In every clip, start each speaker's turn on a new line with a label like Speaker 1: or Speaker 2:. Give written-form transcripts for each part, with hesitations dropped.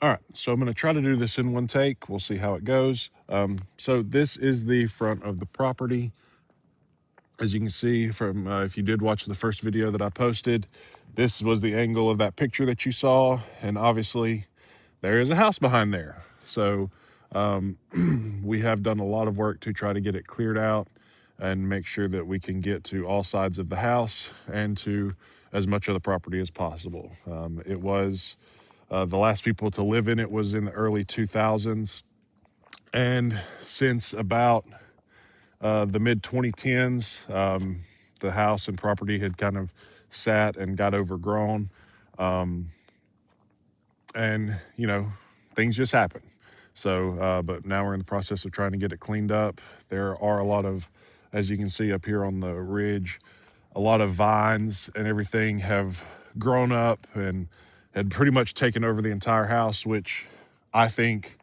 Speaker 1: All right, so I'm going to try to do this in one take. We'll see how it goes. So this is the front of the property. As you can see from, if you did watch the first video that I posted, this was the angle of that picture that you saw. And obviously there is a house behind there. So we have done a lot of work to try to get it cleared out and make sure that we can get to all sides of the house and to as much of the property as possible. It was the last people to live in it was in the early 2000s. And since about the mid 2010s, the house and property had kind of sat and got overgrown. And, you know, things just happen. So, but now we're in the process of trying to get it cleaned up. There are a lot of, as you can see up here on the ridge, a lot of vines and everything have grown up and had pretty much taken over the entire house, which I think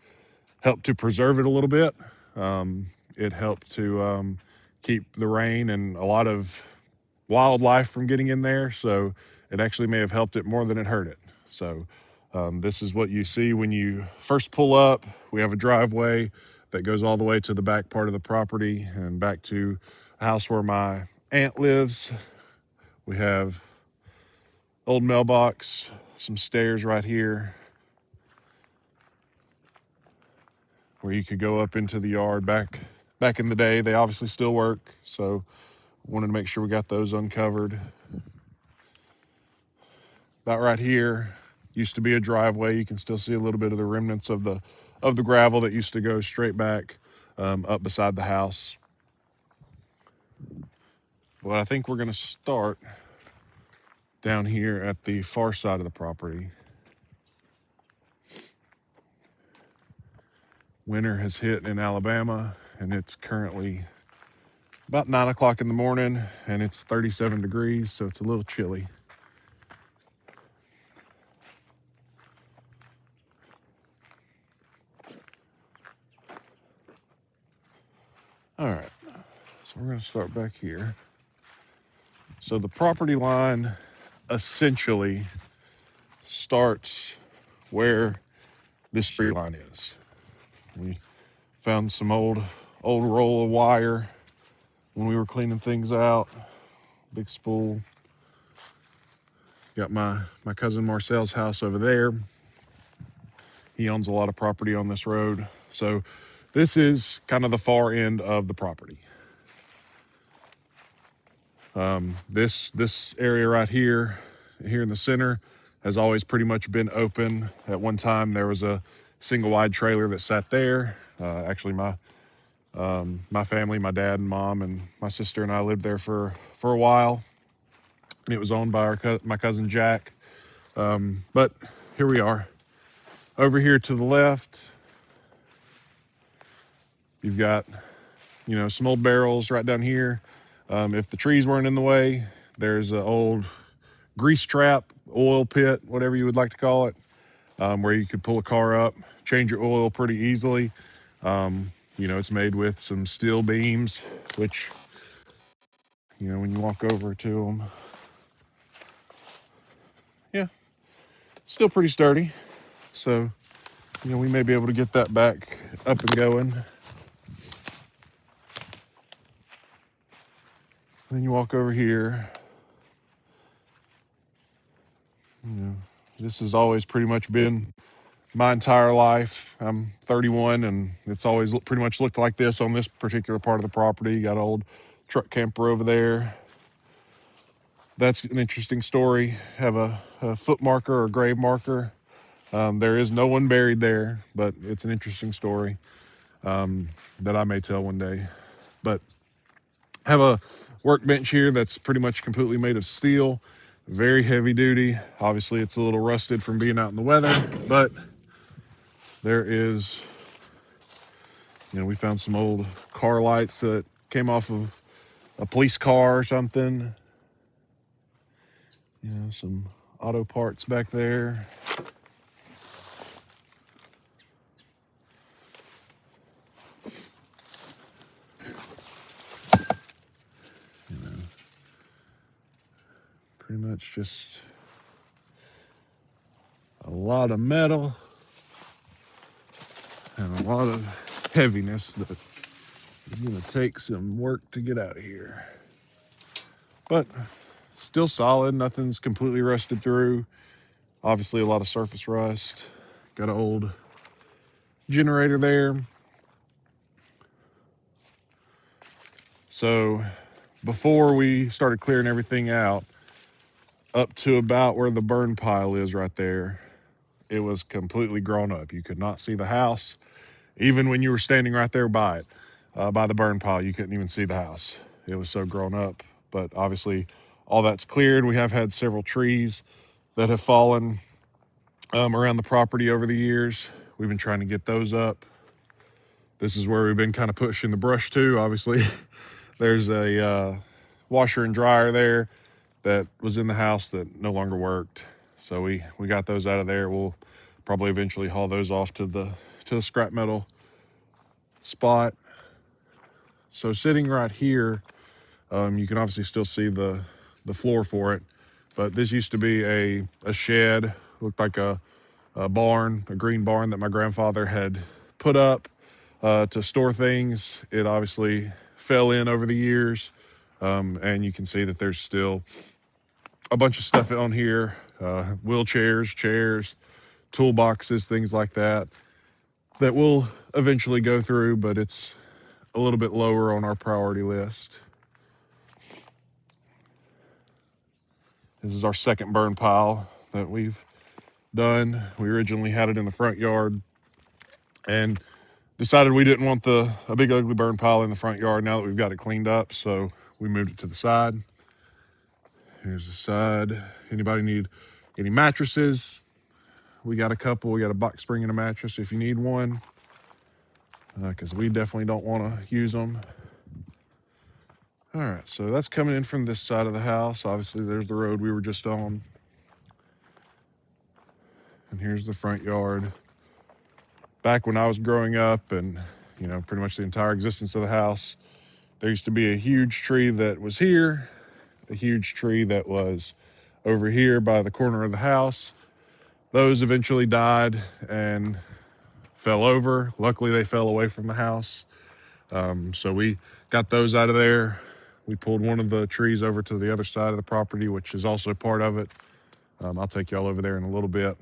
Speaker 1: helped to preserve it a little bit. It helped to keep the rain and a lot of wildlife from getting in there. So it actually may have helped it more than it hurt it. So this is what you see when you first pull up. We have a driveway that goes all the way to the back part of the property and back to a house where my aunt lives. We have old mailbox, some stairs right here where you could go up into the yard. Back in the day, they obviously still work, so wanted to make sure we got those uncovered. About right here used to be a driveway. You can still see a little bit of the remnants of the gravel that used to go straight back up beside the house. Well, I think we're going to start down here at the far side of the property. Winter has hit in Alabama, and it's currently about 9 o'clock in the morning, and it's 37 degrees, so it's a little chilly. All right, so we're going to start back here. So the property line essentially starts where this tree line is. We found some old roll of wire when we were cleaning things out. Big spool. Got my cousin Marcel's house over there. He owns a lot of property on this road. So this is kind of the far end of the property. This area right here in the center has always pretty much been open. At one time there was a single wide trailer that sat there. Actually my family, my dad and mom and my sister and I lived there for a while. And it was owned by my cousin Jack. But here we are. Over here to the left, you've got, some old barrels right down here. If the trees weren't in the way, there's an old grease trap, oil pit, whatever you would like to call it, where you could pull a car up, change your oil pretty easily. It's made with some steel beams, which, when you walk over to them, yeah, still pretty sturdy. So, we may be able to get that back up and going. Then you walk over here. This has always pretty much been my entire life. I'm 31 and it's always pretty much looked like this on this particular part of the property. You got an old truck camper over there. That's an interesting story. Have a foot marker or grave marker. There is no one buried there, but it's an interesting story that I may tell one day. But have a workbench here that's pretty much completely made of steel, very heavy duty. Obviously it's a little rusted from being out in the weather, but there is, we found some old car lights that came off of a police car or something. Some auto parts back there. Pretty much just a lot of metal. a lot of heaviness that is going to take some work to get out of here. But still solid. Nothing's completely rusted through. Obviously, a lot of surface rust. Got an old generator there. So before we started clearing everything out, up to about where the burn pile is right there, it was completely grown up. You could not see the house. Even when you were standing right there by it, by the burn pile, you couldn't even see the house. It was so grown up. But obviously, all that's cleared. We have had several trees that have fallen around the property over the years. We've been trying to get those up. This is where we've been kind of pushing the brush to. Obviously, there's a washer and dryer there that was in the house that no longer worked. So we got those out of there. We'll probably eventually haul those off to the scrap metal spot. So sitting right here, you can obviously still see the floor for it, but this used to be a shed, looked like a barn, a green barn that my grandfather had put up to store things. It obviously fell in over the years, and you can see that there's still a bunch of stuff on here, wheelchairs, chairs, toolboxes, things like that will eventually go through, but it's a little bit lower on our priority list. This is our second burn pile that we've done. We originally had it in the front yard and decided we didn't want a big ugly burn pile in the front yard now that we've got it cleaned up, so we moved it to the side. Here's the side. Anybody need any mattresses? We got a couple. We got a box spring and a mattress if you need one, because we definitely don't want to use them. All right, so that's coming in from this side of the house. Obviously, there's the road we were just on. And here's the front yard. Back when I was growing up and, pretty much the entire existence of the house, there used to be a huge tree that was here, a huge tree that was over here by the corner of the house. Those eventually died and fell over. Luckily, they fell away from the house. So we got those out of there. We pulled one of the trees over to the other side of the property, which is also part of it. I'll take y'all over there in a little bit.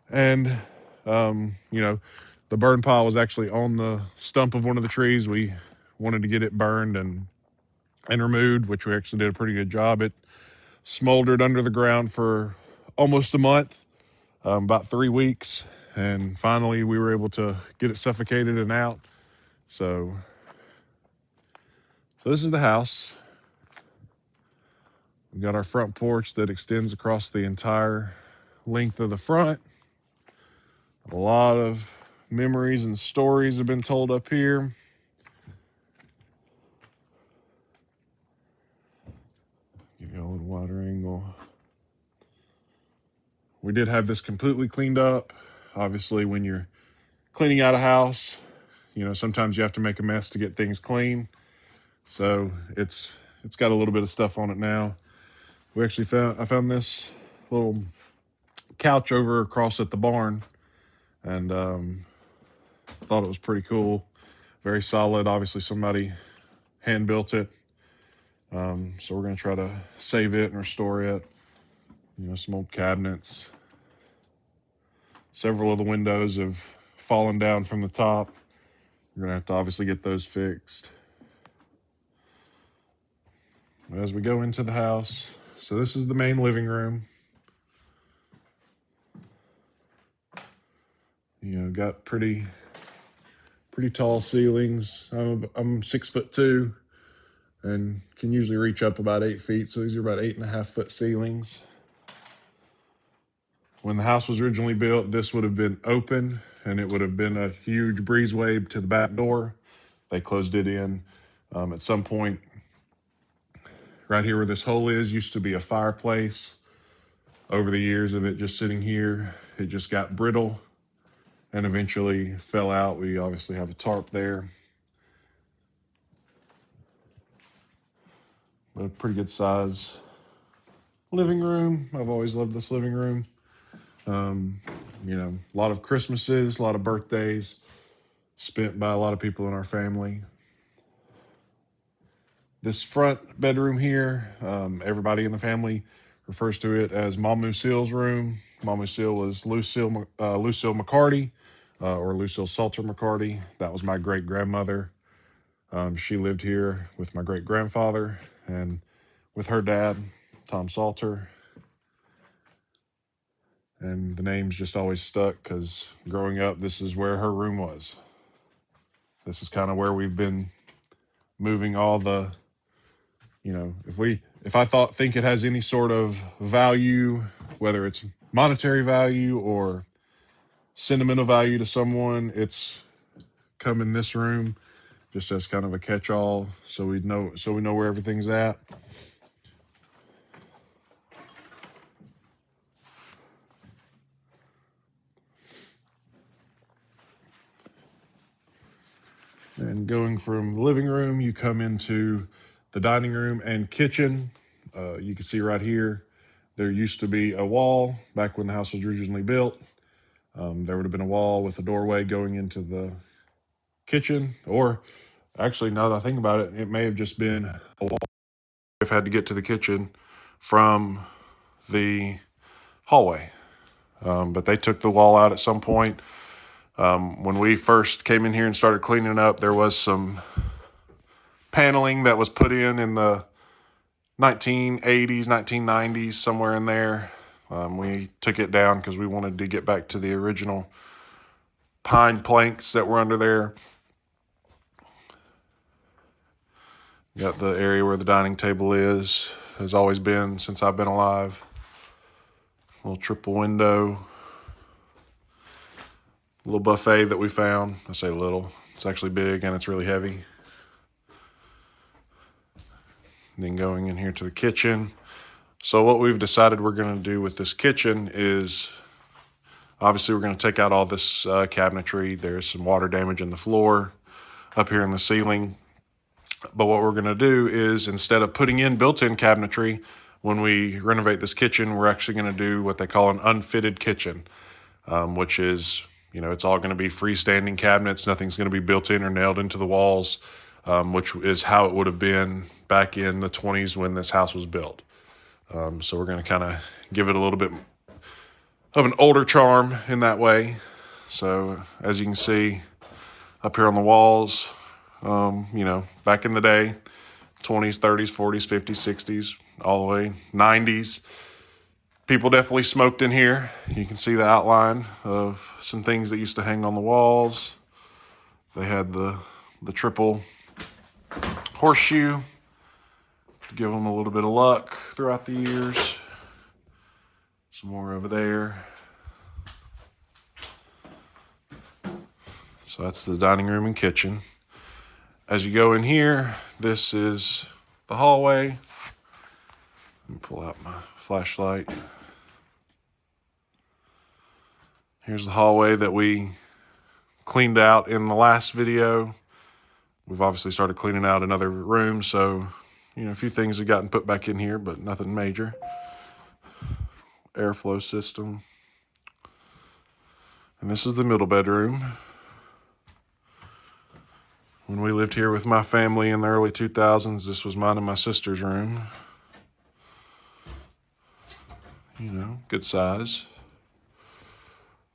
Speaker 1: And, the burn pile was actually on the stump of one of the trees. We wanted to get it burned and removed, which we actually did a pretty good job. It smoldered under the ground for almost a month, about 3 weeks. And finally, we were able to get it suffocated and out. So this is the house. We got our front porch that extends across the entire length of the front. A lot of memories and stories have been told up here. Give you a little wider angle. We did have this completely cleaned up. Obviously, when you're cleaning out a house, sometimes you have to make a mess to get things clean. So it's got a little bit of stuff on it now. We actually I found this little couch over across at the barn, and thought it was pretty cool. Very solid. Obviously, somebody hand built it. So we're gonna try to save it and restore it. Some old cabinets. Several of the windows have fallen down from the top. We're gonna have to obviously get those fixed. As we go into the house, so this is the main living room. Got pretty tall ceilings. I'm 6'2" and can usually reach up about 8 feet. So these are about 8.5 foot ceilings. When the house was originally built, this would have been open and it would have been a huge breezeway to the back door. They closed it in. At some point, right here where this hole is, used to be a fireplace. Over the years of it just sitting here, it just got brittle and eventually fell out. We obviously have a tarp there. But a pretty good size living room. I've always loved this living room. A lot of Christmases, a lot of birthdays. spent by a lot of people in our family. This front bedroom here, everybody in the family refers to it as Mom Lucille's room. Mom Lucille was Lucille McCarty, or Lucille Salter McCarty. That was my great grandmother. She lived here with my great grandfather and with her dad, Tom Salter. And the name's just always stuck because growing up, this is where her room was. This is kind of where we've been moving all the, if I think it has any sort of value, whether it's monetary value or sentimental value to someone, it's come in this room just as kind of a catch-all, so we know where everything's at. And going from the living room, you come into the dining room and kitchen. You can see right here, there used to be a wall back when the house was originally built. There would have been a wall with a doorway going into the kitchen, or actually, now that I think about it, it may have just been a wall. I've had to get to the kitchen from the hallway, but they took the wall out at some point. When we first came in here and started cleaning up, there was some paneling that was put in the 1980s, 1990s, somewhere in there. We took it down because we wanted to get back to the original pine planks that were under there. Got the area where the dining table has always been since I've been alive. Little triple window. Little buffet that we found. I say little. It's actually big and it's really heavy. And then going in here to the kitchen. So what we've decided we're going to do with this kitchen is, obviously we're going to take out all this cabinetry. There's some water damage in the floor, up here in the ceiling. But what we're going to do is, instead of putting in built-in cabinetry, when we renovate this kitchen, we're actually going to do what they call an unfitted kitchen, which is, it's all going to be freestanding cabinets. Nothing's going to be built in or nailed into the walls, which is how it would have been back in the 20s when this house was built. So we're going to kind of give it a little bit of an older charm in that way. So as you can see up here on the walls, back in the day, 20s, 30s, 40s, 50s, 60s, all the way 90s, people definitely smoked in here. You can see the outline of some things that used to hang on the walls. They had the triple horseshoe to give them a little bit of luck throughout the years. Some more over there. So that's the dining room and kitchen. As you go in here, this is the hallway. Let me pull out my flashlight. Here's the hallway that we cleaned out in the last video. We've obviously started cleaning out another room, so a few things have gotten put back in here, but nothing major. Airflow system. And this is the middle bedroom. When we lived here with my family in the early 2000s, this was mine and my sister's room. Good size.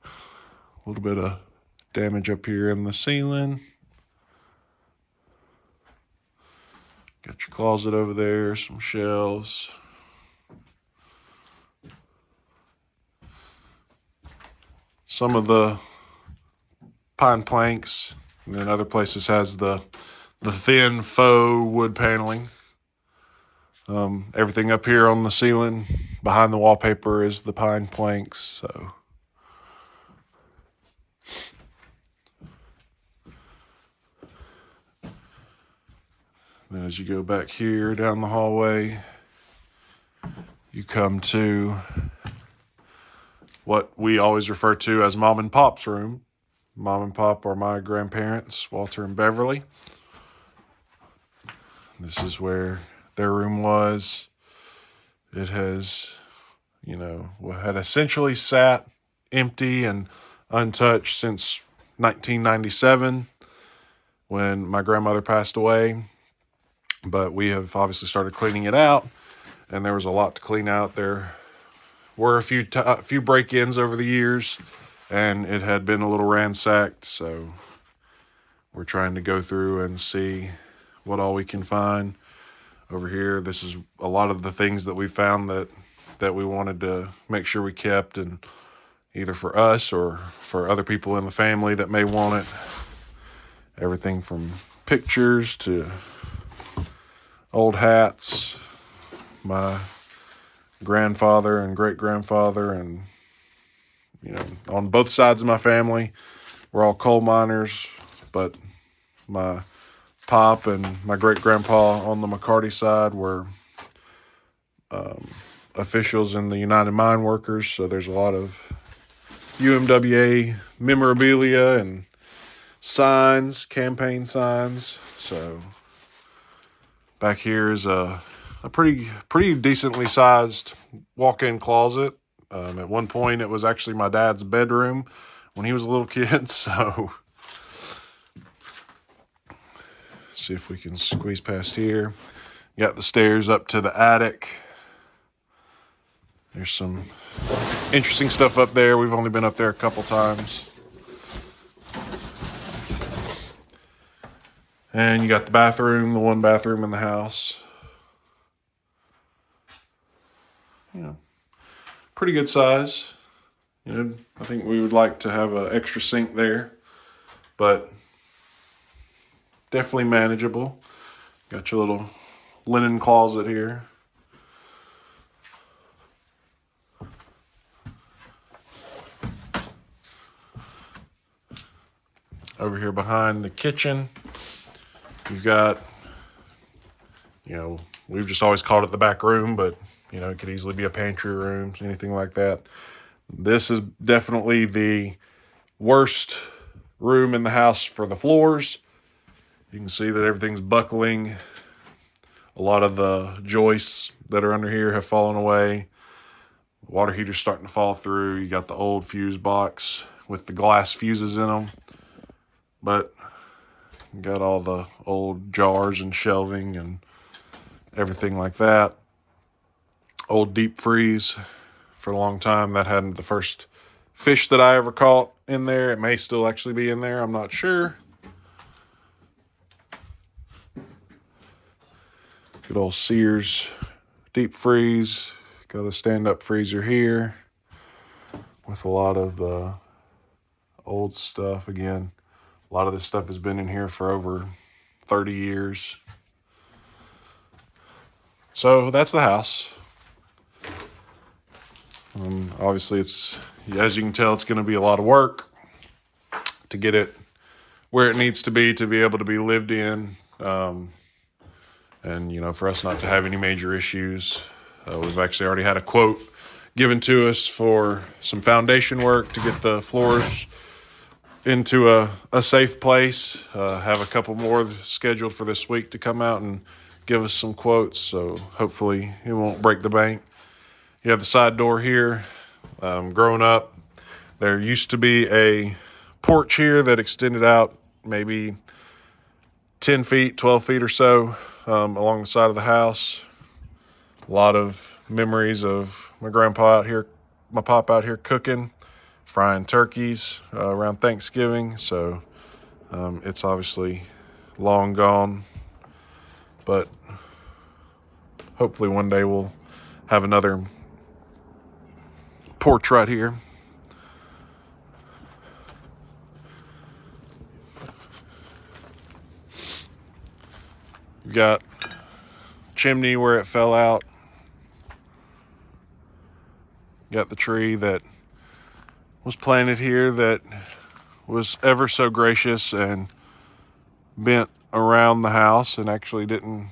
Speaker 1: A little bit of damage up here in the ceiling. Got your closet over there, some shelves. Some of the pine planks, and then other places has the thin faux wood paneling. Everything up here on the ceiling behind the wallpaper is the pine planks. So then as you go back here down the hallway, you come to what we always refer to as Mom and Pop's room. Mom and Pop are my grandparents, Walter and Beverly. This is where their room was. It has, had essentially sat empty and untouched since 1997. when my grandmother passed away. But we have obviously started cleaning it out, and there was a lot to clean out. There were a few break-ins over the years, and it had been a little ransacked, so we're trying to go through and see what all we can find over here. This is a lot of the things that we found that we wanted to make sure we kept, and either for us or for other people in the family that may want it. Everything from pictures to old hats. My grandfather and great-grandfather, and on both sides of my family, we're all coal miners, but my pop and my great-grandpa on the McCarty side were officials in the United Mine Workers, so there's a lot of UMWA memorabilia and signs, campaign signs. So back here is a pretty decently sized walk-in closet. At one point, it was actually my dad's bedroom when he was a little kid. So see if we can squeeze past here. Got the stairs up to the attic. There's some interesting stuff up there. We've only been up there a couple times. And you got the bathroom, the one bathroom in the house. Pretty good size. I think we would like to have an extra sink there, but definitely manageable. Got your little linen closet here. Over here behind the kitchen, you've got, we've just always called it the back room, but, it could easily be a pantry room, anything like that. This is definitely the worst room in the house for the floors. You can see that everything's buckling. A lot of the joists that are under here have fallen away. The water heater's starting to fall through. You got the old fuse box with the glass fuses in them. But you got all the old jars and shelving and everything like that. Old deep freeze. For a long time, that had the first fish that I ever caught in there. It may still actually be in there. I'm not sure. Good old Sears deep freeze. Got a stand-up freezer here with a lot of the old stuff. Again, a lot of this stuff has been in here for over 30 years. So that's the house. Obviously, as you can tell, it's going to be a lot of work to get it where it needs to be able to be lived in. And, for us not to have any major issues. We've actually already had a quote given to us for some foundation work to get the floors into a safe place. Have a couple more scheduled for this week to come out and give us some quotes, so hopefully it won't break the bank. You have the side door here. Growing up, there used to be a porch here that extended out maybe 10 feet, 12 feet or so along the side of the house. A lot of memories of my pop out here cooking, frying turkeys around Thanksgiving. So it's obviously long gone, but hopefully one day we'll have another porch right here. You got chimney where it fell out. You got the tree that was planted here that was ever so gracious and bent around the house and actually didn't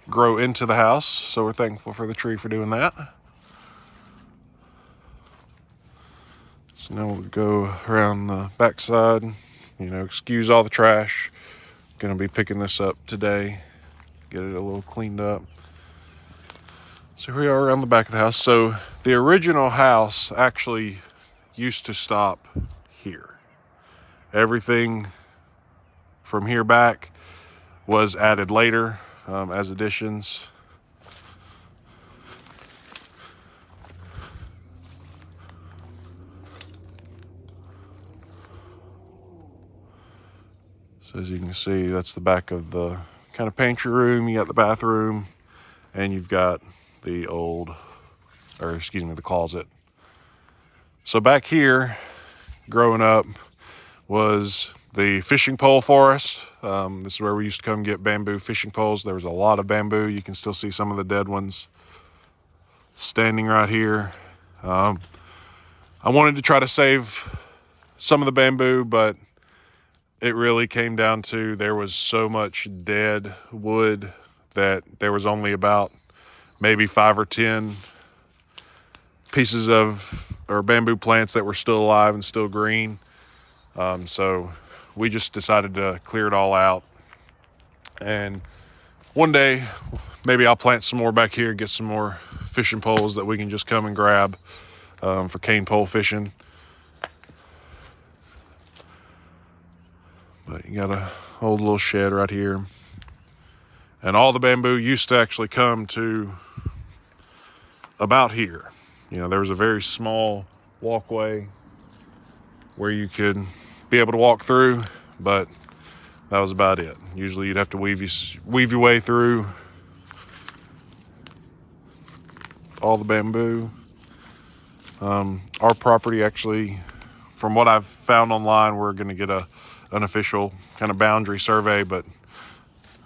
Speaker 1: grow into the house. So we're thankful for the tree for doing that. So now we'll go around the backside. Excuse all the trash. Gonna be picking this up today. Get it a little cleaned up. So here we are around the back of the house. So the original house actually used to stop here. Everything from here back was added later as additions. So as you can see, that's the back of the kind of pantry room. You got the bathroom, and you've got the the closet. So back here, growing up, was the fishing pole forest. This is where we used to come get bamboo fishing poles. There was a lot of bamboo. You can still see some of the dead ones standing right here. I wanted to try to save some of the bamboo, but it really came down to there was so much dead wood that there was only about maybe 5 or 10 pieces or bamboo plants that were still alive and still green. So we just decided to clear it all out. And one day, maybe I'll plant some more back here, get some more fishing poles that we can just come and grab for cane pole fishing. But you got a old little shed right here. And all the bamboo used to actually come to about here. You know, there was a very small walkway where you could be able to walk through, but that was about it. Usually you'd have to weave your way through all the bamboo. Our property actually, from what I've found online, we're going to get an official kind of boundary survey, but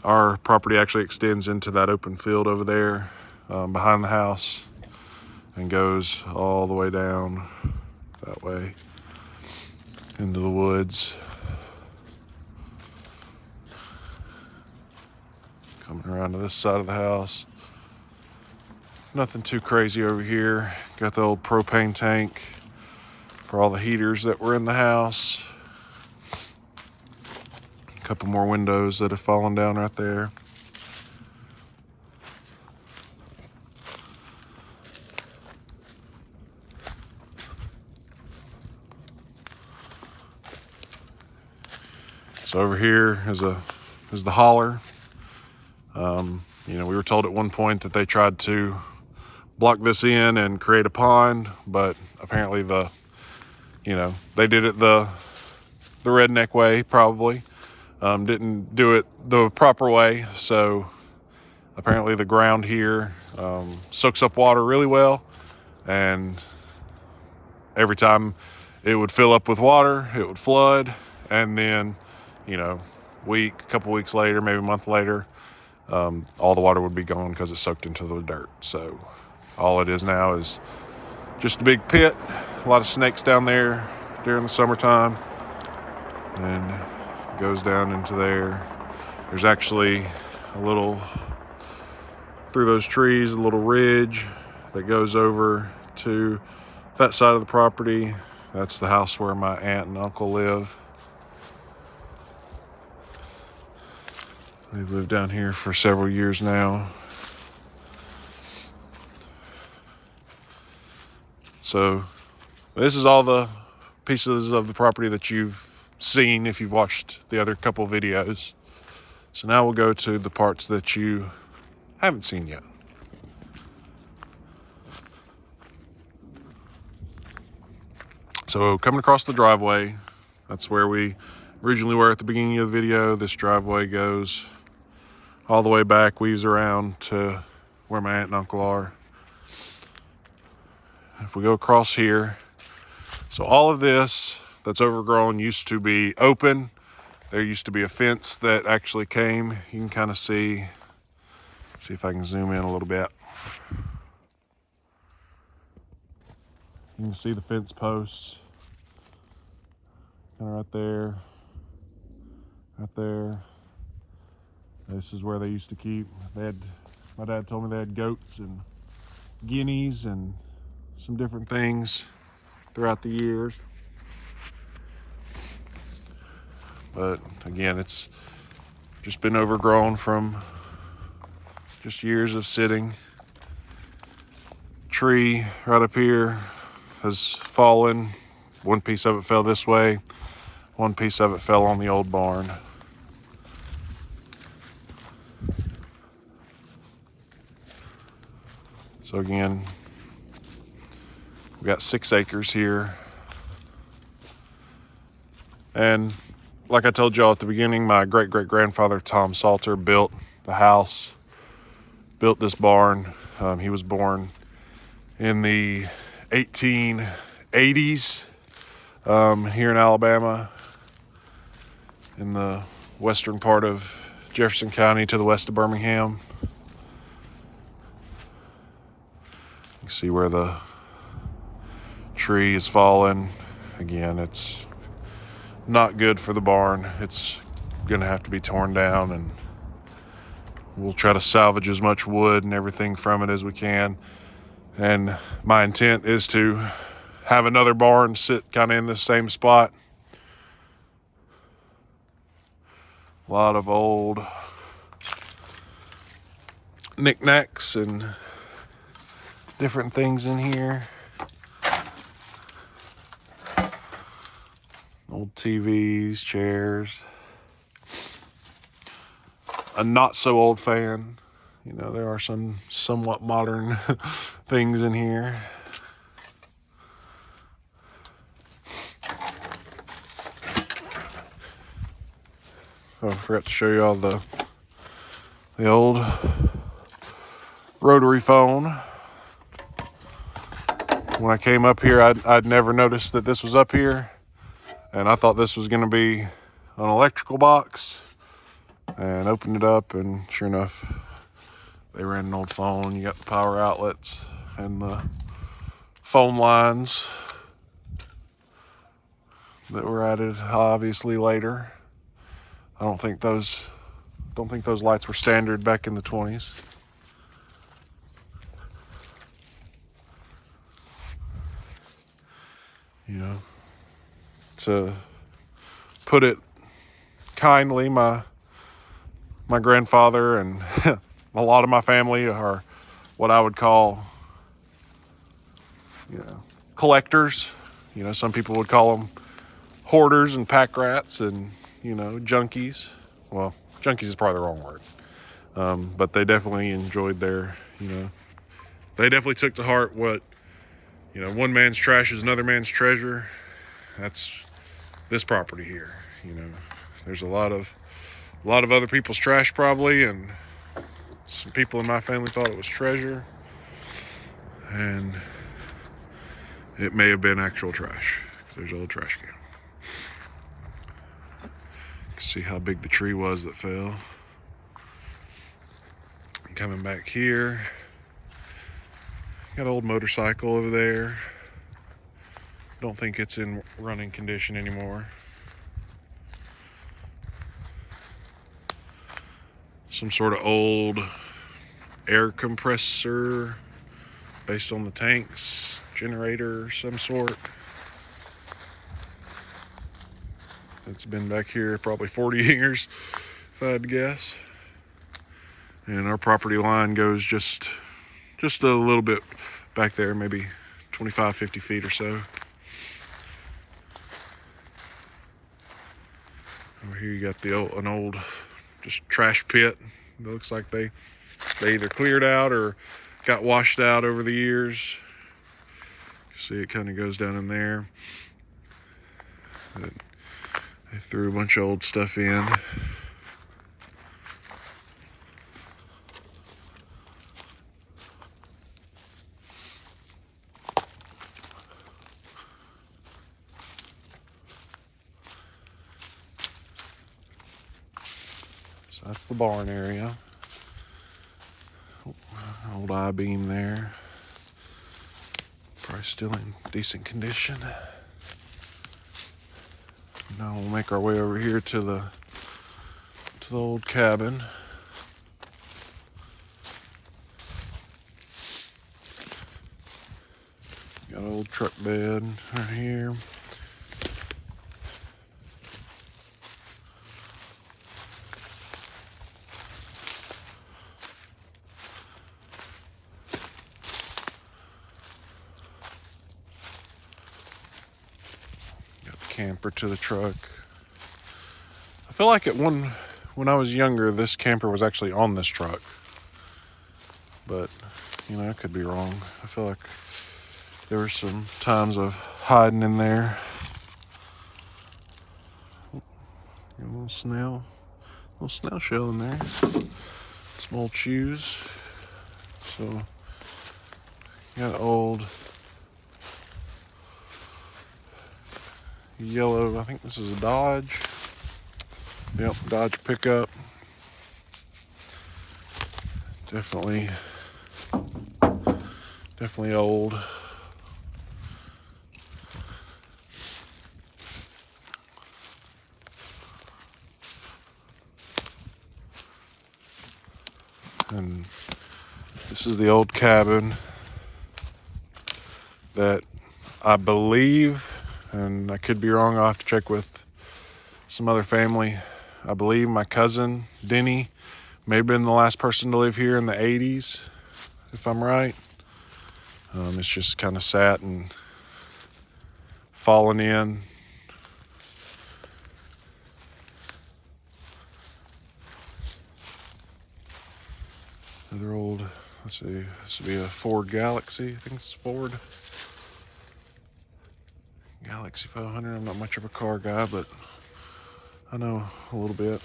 Speaker 1: our property actually extends into that open field over there behind the house and goes all the way down that way into the woods. Coming around to this side of the house. Nothing too crazy over here. Got the old propane tank for all the heaters that were in the house. A couple more windows that have fallen down right there. So over here is the holler. We were told at one point that they tried to block this in and create a pond, but apparently they did it the redneck way, probably. Didn't do it the proper way. So apparently the ground here soaks up water really well, and every time it would fill up with water, it would flood, and then a couple weeks later, maybe a month later, all the water would be gone because it soaked into the dirt. So all it is now is just a big pit, a lot of snakes down there during the summertime, and it goes down into there. There's actually through those trees, a little ridge that goes over to that side of the property. That's the house where my aunt and uncle live. They've lived down here for several years now. So this is all the pieces of the property that you've seen if you've watched the other couple videos. So now we'll go to the parts that you haven't seen yet. So coming across the driveway, that's where we originally were at the beginning of the video. This driveway goes all the way back, weaves around to where my aunt and uncle are. If we go across here, so all of this that's overgrown used to be open. There used to be a fence that actually came. You can kind of see if I can zoom in a little bit. You can see the fence posts kind of right there, right there. This is where they used to keep. My dad told me they had goats and guineas and some different things throughout the years. But again, it's just been overgrown from just years of sitting. Tree right up here has fallen. One piece of it fell this way. one piece of it fell on the old barn. So again, we got 6 acres here. And like I told y'all at the beginning, my great-great-grandfather, Tom Salter, built the house, built this barn. He was born in the 1880s here in Alabama, in the western part of Jefferson County to the west of Birmingham. You can see where the tree is fallen. Again, it's not good for the barn. It's gonna have to be torn down, and we'll try to salvage as much wood and everything from it as we can. And my intent is to have another barn sit kind of in the same spot. A lot of old knickknacks and different things in here. Old TVs, chairs. A not so old fan. You know, there are some somewhat modern things in here. Oh, I forgot to show you all the old rotary phone. When I came up here, I'd never noticed that this was up here, and I thought this was going to be an electrical box, and opened it up, and sure enough, they ran an old phone. You got the power outlets and the phone lines that were added obviously later. I don't think those lights were standard back in the 20s. You know, to put it kindly, my grandfather and a lot of my family are what I would call, collectors. Some people would call them hoarders and pack rats and, junkies. Well, junkies is probably the wrong word. But they definitely enjoyed they definitely took to heart what, one man's trash is another man's treasure. That's this property here. There's a lot of other people's trash probably, and some people in my family thought it was treasure, and it may have been actual trash. There's an old trash can. You can see how big the tree was that fell. Coming back here, got an old motorcycle over there. Don't think it's in running condition anymore. Some sort of old air compressor based on the tanks, generator of some sort. It's been back here probably 40 years, if I had to guess. And our property line goes just a little bit back there, maybe 25, 50 feet or so. Over here you got an old just trash pit. It looks like they either cleared out or got washed out over the years. See, it kind of goes down in there. But they threw a bunch of old stuff in. So that's the barn area. Old I-beam there. Probably still in decent condition. Now we'll make our way over here to the old cabin. Got an old truck bed right here. Got the camper to the truck. feel like when I was younger, this camper was actually on this truck. But, I could be wrong. I feel like there were some times of hiding in there. A little snail shell in there. Some old shoes. So, got old yellow, I think this is a Dodge. Yep, Dodge pickup. Definitely old. And this is the old cabin that I believe, and I could be wrong, I'll have to check with some other family. I believe my cousin, Denny, may have been the last person to live here in the 80s, if I'm right. It's just kind of sat and fallen in. Another old, let's see, this would be a Ford Galaxy. I think it's Ford Galaxy 500. I'm not much of a car guy, but I know a little bit.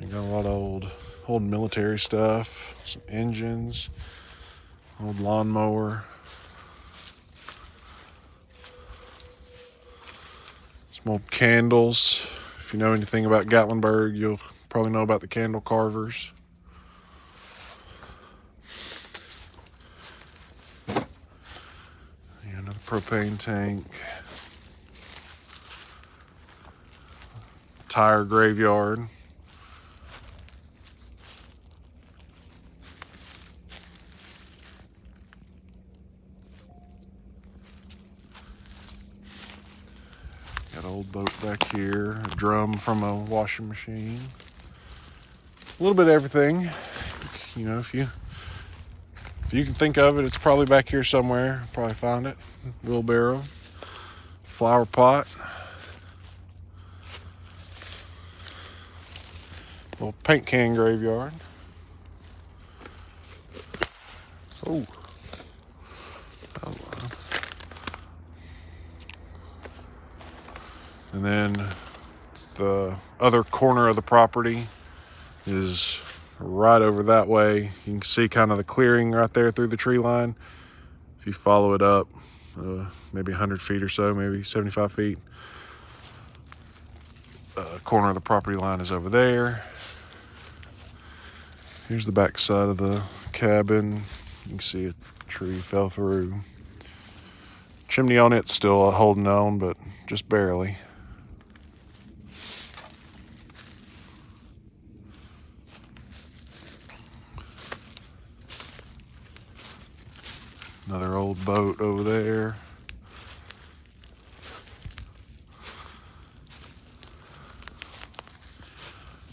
Speaker 1: You got a lot of old military stuff, some engines, old lawnmower, some old candles. If you know anything about Gatlinburg, you'll probably know about the candle carvers. Another propane tank. Tire graveyard. Got an old boat back here. A drum from a washing machine. A little bit of everything. If you can think of it, it's probably back here somewhere. Probably found it. Wheelbarrow. Flower pot. Little paint can graveyard. Oh. And then the other corner of the property is right over that way. You can see kind of the clearing right there through the tree line. If you follow it up, maybe 100 feet or so, maybe 75 feet. Corner of the property line is over there. Here's the back side of the cabin. You can see a tree fell through. Chimney on it's still holding on, but just barely. Another old boat over there.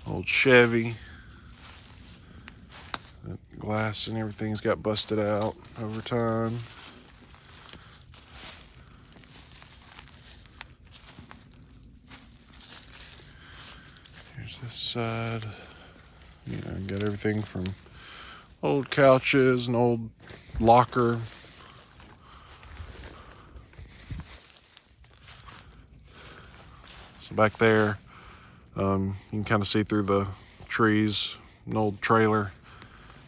Speaker 1: Old Chevy. That glass and everything's got busted out over time. Here's this side. Got everything from old couches, an old locker. So back there, you can kind of see through the trees, an old trailer.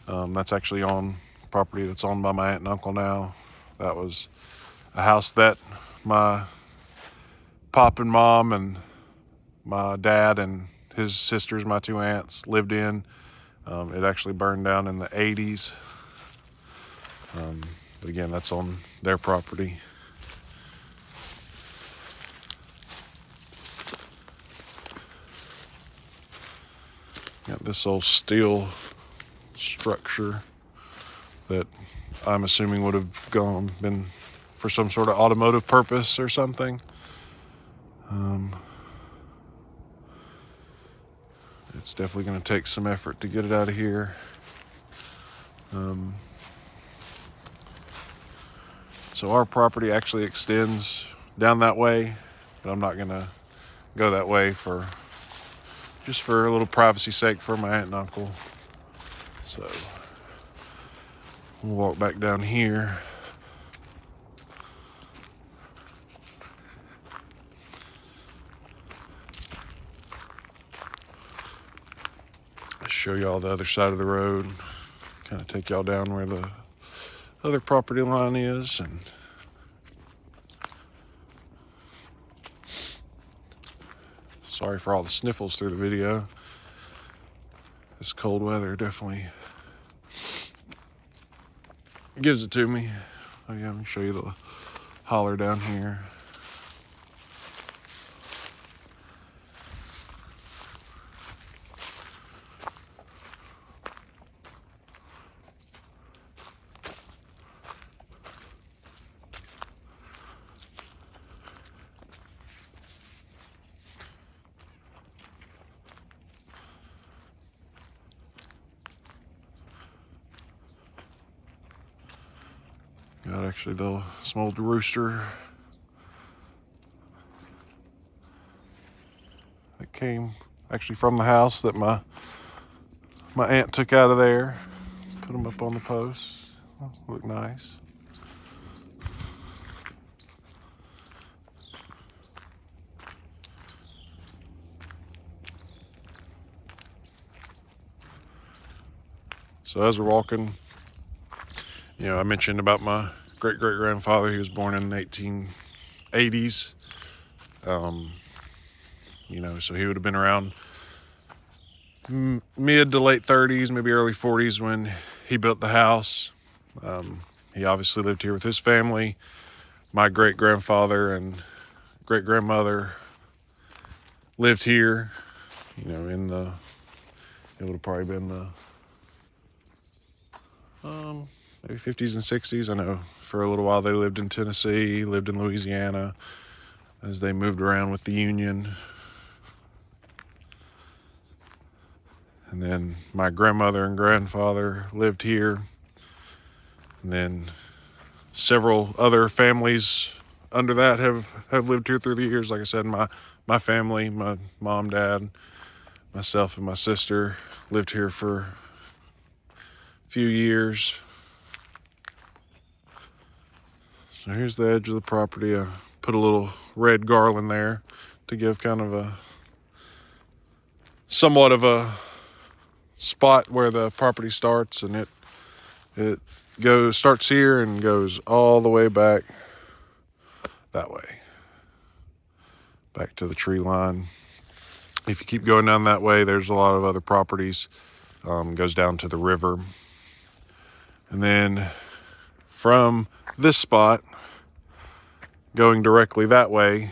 Speaker 1: That's actually on property that's owned by my aunt and uncle now. That was a house that my pop and mom and my dad and his sisters, my two aunts, lived in. It actually burned down in the 80s. But again, that's on their property. Got this old steel structure that I'm assuming would have been for some sort of automotive purpose or something. It's definitely going to take some effort to get it out of here. So our property actually extends down that way, but I'm not going to go that way just for a little privacy sake for my aunt and uncle. So we'll walk back down here. Show y'all the other side of the road. Kind of take y'all down where the other property line is. And sorry for all the sniffles through the video. This cold weather definitely gives it to me. Oh yeah, let me show you the holler down here. Got actually the smoked rooster that came actually from the house that my aunt took out of there. Put them up on the posts. Look nice. So as we're walking, I mentioned about my great-great-grandfather. He was born in the 1880s. So he would have been around mid to late 30s, maybe early 40s when he built the house. He obviously lived here with his family. My great-grandfather and great-grandmother lived here, it would have probably been the maybe 50s and 60s. I know for a little while they lived in Tennessee, lived in Louisiana as they moved around with the Union. And then my grandmother and grandfather lived here. And then several other families under that have lived here through the years. Like I said, my family, my mom, dad, myself, and my sister lived here for a few years. So here's the edge of the property. I put a little red garland there to give kind of somewhat of a spot where the property starts, and it starts here and goes all the way back that way, back to the tree line. If you keep going down that way, there's a lot of other properties. Goes down to the river, and then from this spot, going directly that way,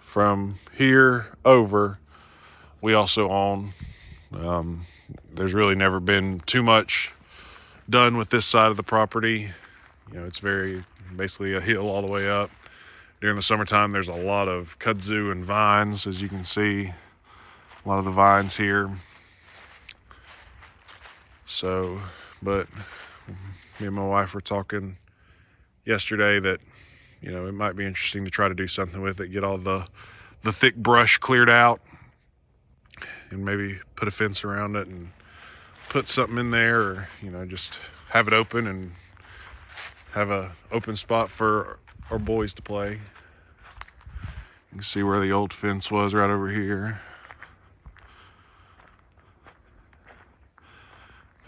Speaker 1: from here over, we also own. There's really never been too much done with this side of the property. It's basically a hill all the way up. During the summertime, there's a lot of kudzu and vines, as you can see. A lot of the vines here. So, but me and my wife were talking yesterday that, it might be interesting to try to do something with it, get all the thick brush cleared out, and maybe put a fence around it and put something in there, or, just have it open and have a open spot for our boys to play. You can see where the old fence was right over here.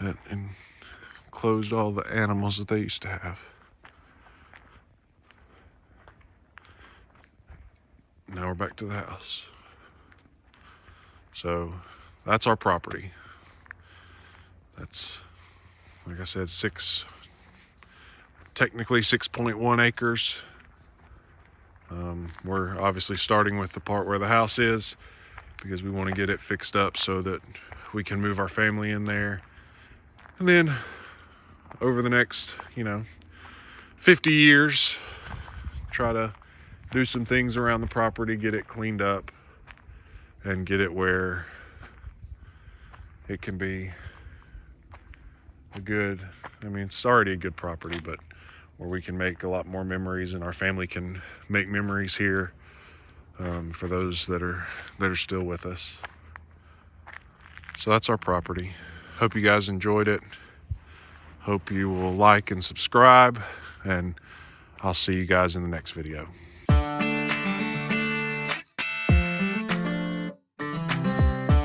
Speaker 1: That enclosed all the animals that they used to have. Now we're back to the house. So that's our property. That's, like I said, technically 6.1 acres. We're obviously starting with the part where the house is because we want to get it fixed up so that we can move our family in there. And then over the next, 50 years, try to do some things around the property, get it cleaned up, and get it where it can be it's already a good property, but where we can make a lot more memories and our family can make memories here for those that are still with us. So that's our property. Hope you guys enjoyed it. Hope you will like and subscribe, and I'll see you guys in the next video.